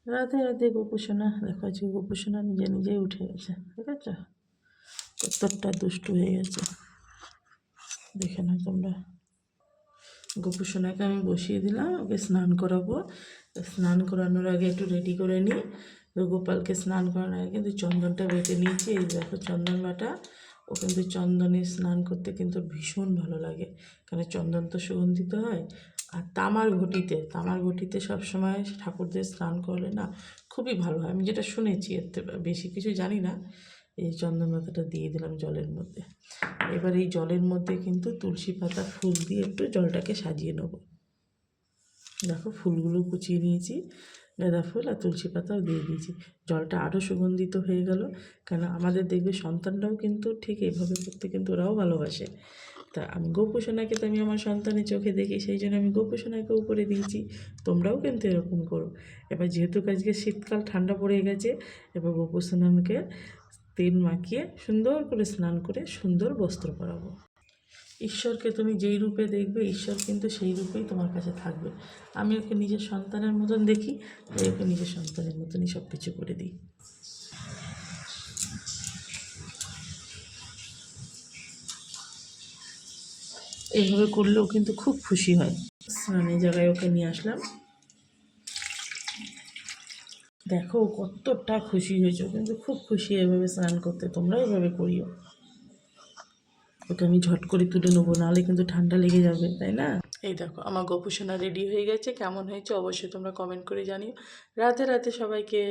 রাতে রাতে গোপুসোনা দেখো, আজকে গোপুসোনা নিজে নিজেই উঠে গেছে, ঠিক আছে? কতটা দুষ্টু হয়ে গেছে দেখে না তোমরা। গোপুসোনাকে আমি বসিয়ে দিলাম, ওকে স্নান করাবো। স্নান করানোর আগে একটু রেডি করে নিই। তো গোপালকে স্নান করানোর আগে কিন্তু চন্দনটা বেটে নিয়েছি, এই দেখো চন্দন বাটা। ও কিন্তু চন্দনে স্নান করতে কিন্তু ভীষণ ভালো লাগে, কারণ চন্দন তো সুগন্ধিত হয়। আর তামার ঘটিতে সবসময় ঠাকুরদের স্নান করলে না খুবই ভালো হয়, আমি যেটা শুনেছি, এর বেশি কিছু জানি না। এই চন্দন পাতাটা দিয়ে দিলাম জলের মধ্যে। এবার এই জলের মধ্যে কিন্তু তুলসী পাতা ফুল দিয়ে একটু জলটাকে সাজিয়ে নেব। দেখো ফুলগুলো কুচিয়ে নিয়েছি, গাঁদা ফুল আর তুলসী পাতাও দিয়ে দিয়েছি। জলটা আরও সুগন্ধিত হয়ে গেল, কেন আমাদের দেখবে সন্তানরাও কিন্তু ঠিক এইভাবে করতে কিন্তু ওরাও ভালোবাসে। তা আমি গোপুসোনাকে তো আমি আমার সন্তানের চোখে দেখি, সেই জন্য আমি গোপুসোনাকেও করে দিয়েছি। তোমরাও কিন্তু এরকম করো। এবার যেহেতু আজকে শীতকাল, ঠান্ডা পড়ে গেছে, এবার গোপুসোনাকে তেল মাখিয়ে সুন্দর করে স্নান করে সুন্দর বস্ত্র পরাবো। ঈশ্বরকে তুমি যেই রূপে দেখবে, ঈশ্বর কিন্তু সেই রূপেই তোমার কাছে থাকবে। আমি ওকে নিজের সন্তানের মতন দেখি, তাই ওকে নিজের সন্তানের মতনই সব কিছু করে দিই। এইভাবে করলেও কিন্তু খুব খুশি হয়। স্নানের জায়গায় ওকে নিয়ে আসলাম, দেখো কতটা খুশি হয়েছে, কিন্তু খুব খুশি এভাবে স্নান করতে। তোমরাও এভাবে করিও। ওকে আমি ঝট করে তুলে নেবো, নাহলে কিন্তু ঠান্ডা লেগে যাবে, তাই না? এই দেখো আমার গোপুসোনা রেডি হয়ে গেছে। কেমন হয়েছে অবশ্যই তোমরা কমেন্ট করে জানিও। রাধে রাধে সবাইকে।